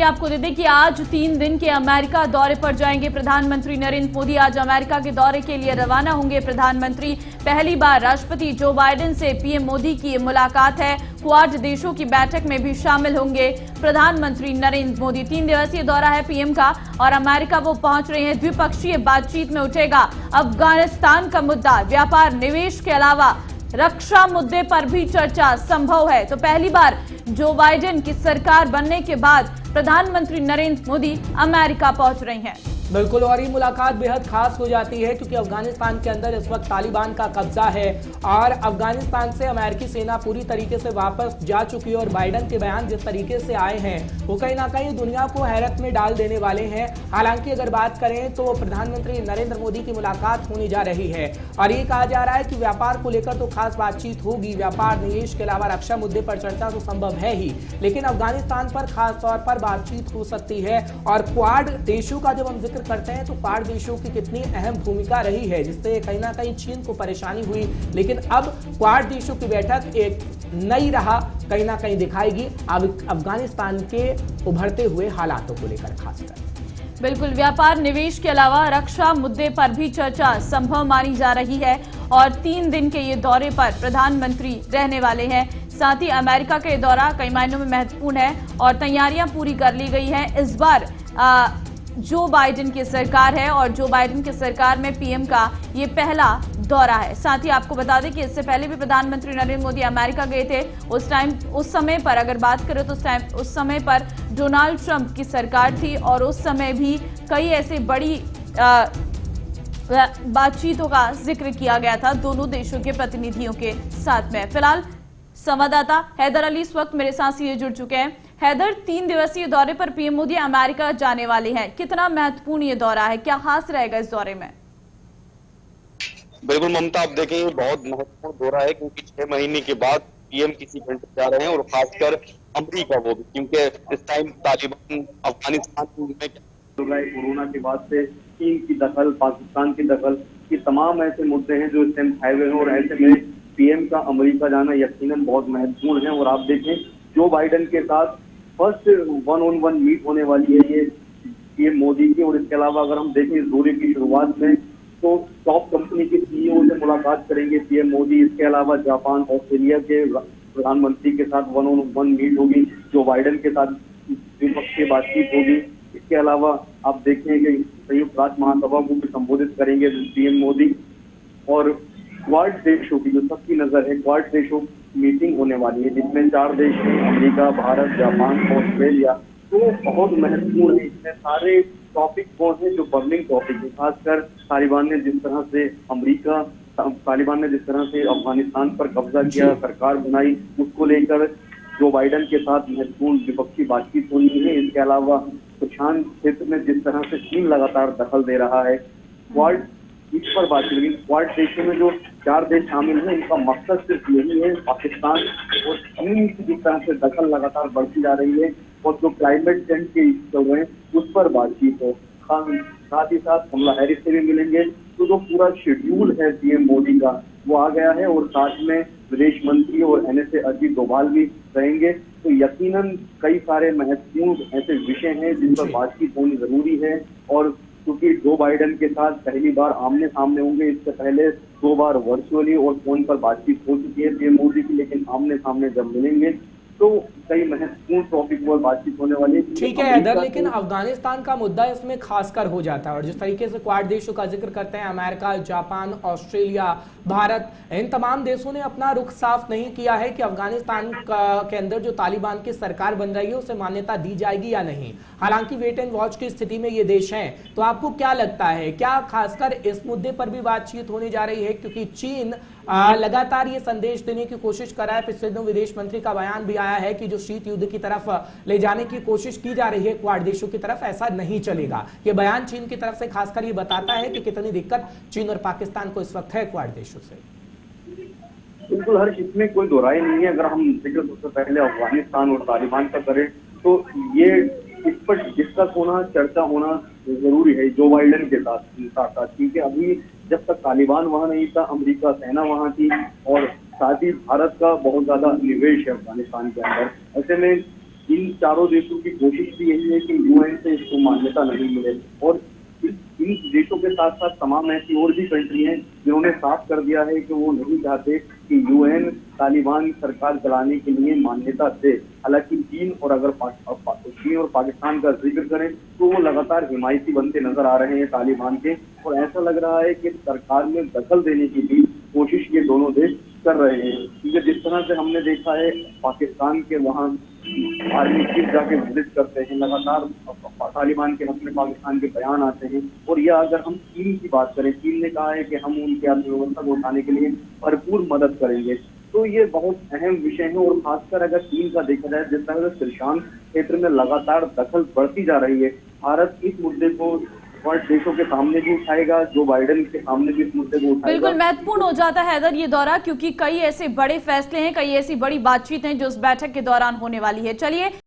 आपको दे दें कि आज 3 दिन के अमेरिका दौरे पर जाएंगे प्रधानमंत्री नरेंद्र मोदी। आज अमेरिका के दौरे के लिए रवाना होंगे प्रधानमंत्री। पहली बार राष्ट्रपति जो बाइडेन से पीएम मोदी की मुलाकात है। क्वाड देशों की बैठक में भी शामिल होंगे प्रधानमंत्री नरेंद्र मोदी। 3 दिवसीय दौरा है पीएम का और अमेरिका वो पहुंच रहे हैं। द्विपक्षीय बातचीत में उठेगा अफगानिस्तान का मुद्दा, व्यापार, निवेश के अलावा रक्षा मुद्दे पर भी चर्चा संभव है। तो पहली बार जो बाइडेन की सरकार बनने के बाद प्रधानमंत्री नरेंद्र मोदी अमेरिका पहुंच रहे हैं। बिल्कुल, और ये मुलाकात बेहद खास हो जाती है क्योंकि अफगानिस्तान के अंदर इस वक्त तालिबान का कब्जा है और अफगानिस्तान से अमेरिकी सेना पूरी तरीके से वापस जा चुकी है। और बाइडेन के बयान जिस तरीके से आए हैं वो कहीं ना कहीं दुनिया को हैरत में डाल देने वाले हैं। हालांकि अगर बात करें तो प्रधानमंत्री नरेंद्र मोदी की मुलाकात होने जा रही है और ये कहा जा रहा है कि व्यापार को लेकर तो खास बातचीत होगी। व्यापार, निवेश के अलावा रक्षा मुद्दे पर चर्चा तो संभव है ही, लेकिन अफगानिस्तान पर खास तौर पर बातचीत हो सकती है। और क्वाड देशों का जब हम जिक्र करते हैं तो क्वाड देशों की कितनी अहम भूमिका रही है, जिससे कहीं ना कहीं चीन को परेशानी हुई, लेकिन अब क्वाड देशों की बैठक एक नई राह कहीं ना कहीं दिखाएगी अफगानिस्तान के उभरते हुए हालातों को लेकर खासकर। बिल्कुल, व्यापार, निवेश के अलावा रक्षा मुद्दे पर भी चर्चा संभव मानी जा रही है और 3 दिन के ये दौरे पर प्रधानमंत्री रहने वाले हैं। साथ ही अमेरिका का ये दौरा कई मायनों में महत्वपूर्ण है और तैयारियां पूरी कर ली गई हैं। इस बार जो बाइडेन की सरकार है और जो बाइडेन की सरकार में पीएम का ये पहला दौरा है। साथ ही आपको बता दें कि इससे पहले भी प्रधानमंत्री नरेंद्र मोदी अमेरिका गए थे। उस समय पर अगर बात करें तो उस समय पर डोनाल्ड ट्रंप की सरकार थी और उस समय भी कई ऐसे बड़ी बातचीतों का जिक्र किया गया था दोनों देशों के प्रतिनिधियों के साथ में। फिलहाल संवाददाता हैदर अली इस वक्त मेरे साथ सीधे जुड़ चुके हैं। हैदर, 3 दिवसीय दौरे पर पीएम मोदी अमेरिका जाने वाले हैं। कितना महत्वपूर्ण ये दौरा है, क्या खास रहेगा इस दौरे में? बिल्कुल ममता, आप देखें ये बहुत महत्वपूर्ण दौरा है क्योंकि 6 महीने के बाद पीएम किसी कंट्री जा रहे हैं और खासकर अमेरिका, वो भी क्योंकि इस टाइम तालिबान अफगानिस्तान में चल रहा है। कोरोना के बाद से चीन की दखल, पाकिस्तान की दखल, ये तमाम ऐसे मुद्दे हैं जो इस टाइम छाए हुए हैं और ऐसे में पीएम का अमेरिका जाना यकीनन बहुत महत्वपूर्ण है। और आप देखें जो बाइडेन के साथ फर्स्ट 1-on-1 मीट होने वाली है ये पीएम मोदी की। और इसके अलावा अगर हम देखें इस दौरे की शुरुआत में तो टॉप कंपनी के सीईओ से मुलाकात करेंगे पीएम मोदी। इसके अलावा जापान, ऑस्ट्रेलिया के प्रधानमंत्री के साथ 1-on-1 मीट होगी, जो बाइडेन के साथ द्विपक्षीय बातचीत होगी। इसके अलावा आप देखें कि संयुक्त राष्ट्र महासभा को भी संबोधित करेंगे पीएम मोदी। और क्वाड देशों की जो सबकी नजर है, क्वाड देशों मीटिंग होने वाली है जिसमें 4 देश हैं, अमेरिका, भारत, जापान, ऑस्ट्रेलिया। तो बहुत महत्वपूर्ण है। इसमें सारे टॉपिक कौन है जो बर्निंग टॉपिक है, खासकर तालिबान ने जिस तरह से अफगानिस्तान पर कब्जा किया, सरकार बनाई, उसको लेकर जो बाइडेन के साथ महत्वपूर्ण द्विपक्षीय बातचीत होनी है। इसके अलावा प्रशांत क्षेत्र में जिस तरह से चीन लगातार दखल दे रहा है, क्वाड इस पर बात करेंगे। क्वाड देशों में जो 4 देश शामिल हैं इनका मकसद सिर्फ यही है पाकिस्तान और चीन की जिस तरह से दखल लगातार बढ़ती जा रही है और जो क्लाइमेट चेंज के चल रहे हैं उस पर बातचीत हो। साथ ही साथ कमला हैरिस से भी मिलेंगे। तो जो पूरा शेड्यूल है पीएम मोदी का वो आ गया है और साथ में विदेश मंत्री और एनएसए अजीत डोभाल भी रहेंगे। तो यकीनन कई सारे महत्वपूर्ण ऐसे विषय हैं जिन पर बातचीत होनी जरूरी है। और क्योंकि जो बाइडेन के साथ पहली बार आमने सामने होंगे, इससे पहले 2 बार वर्चुअली और फोन पर बातचीत हो चुकी है पीएम मोदी की, लेकिन आमने सामने जब मिलेंगे तो कई महत्वपूर्ण टॉपिक पर बातचीत होने वाली है। ठीक है हैदर, लेकिन अफगानिस्तान का मुद्दा इसमें खासकर हो जाता है और जिस तरीके से क्वाड देशों का जिक्र करते हैं, अमेरिका, जापान, ऑस्ट्रेलिया, भारत, इन तमाम देशों ने अपना रुख साफ नहीं किया है कि अफगानिस्तान के अंदर जो तालिबान की सरकार बन रही है उसे मान्यता दी जाएगी या नहीं। हालांकि वेट एंड वॉच की स्थिति में ये देश हैं। तो आपको क्या लगता है, क्या खासकर इस मुद्दे पर भी बातचीत होने जा रही है? क्योंकि चीन लगातार ये संदेश देने की कोशिश कर रहा है। पिछले दिनों विदेश मंत्री का बयान भी आया है कि जो शीत युद्ध की तरफ ले जाने की कोशिश की जा रही है क्वाड देशों की तरफ, ऐसा नहीं चलेगा। ये बयान चीन की तरफ से खासकर ये बताता है कि कितनी दिक्कत चीन और पाकिस्तान को इस वक्त है क्वाड देशों से। बिल्कुल हर्ष, इसमें कोई दोहराई नहीं है। अगर हम जिक्र सबसे पहले अफगानिस्तान और तालिबान का करें तो ये इस पर डिस्कस होना, चर्चा होना जरूरी है जो बाइडेन के साथ, क्योंकि अभी जब तक तालिबान वहां नहीं था, अमेरिका सेना वहां थी और साथ ही भारत का बहुत ज्यादा निवेश है अफगानिस्तान के अंदर। ऐसे में इन चारों देशों की कोशिश भी यही है कि यूएन से इसको मान्यता नहीं मिले, और इन देशों के साथ साथ तमाम ऐसी और भी कंट्री हैं जिन्होंने साफ कर दिया है कि वो नहीं चाहते कि यूएन तालिबान सरकार चलाने के लिए मान्यता दे। हालांकि चीन और अगर चीन और पाकिस्तान का जिक्र करें तो वो लगातार हिमायती बनते नजर आ रहे हैं तालिबान के, और ऐसा लग रहा है कि सरकार में दखल देने की भी कोशिश ये दोनों देश कर रहे हैं। क्योंकि जिस तरह से हमने देखा है पाकिस्तान के वहाँ आर्मी चीफ जाके विजिट करते हैं, लगातार तालिबान के हक में पाकिस्तान के बयान आते हैं। और यह अगर हम चीन की बात करें, चीन ने कहा है कि हम उनकी अर्थव्यवस्था को उठाने के लिए भरपूर मदद करेंगे। तो ये बहुत अहम विषय है, और खासकर अगर चीन का देखा जाए, जिस तरह से प्रशांत क्षेत्र में लगातार दखल बढ़ती जा रही है, भारत इस मुद्दे को वर्ल्ड देशों के सामने भी उठाएगा, जो बाइडेन के सामने भी इस मुद्दे को उठाएगा। बिल्कुल महत्वपूर्ण हो जाता है हैदर ये दौरा, क्योंकि कई ऐसे बड़े फैसले हैं, कई ऐसी बड़ी बातचीत हैं जो इस बैठक के दौरान होने वाली है। चलिए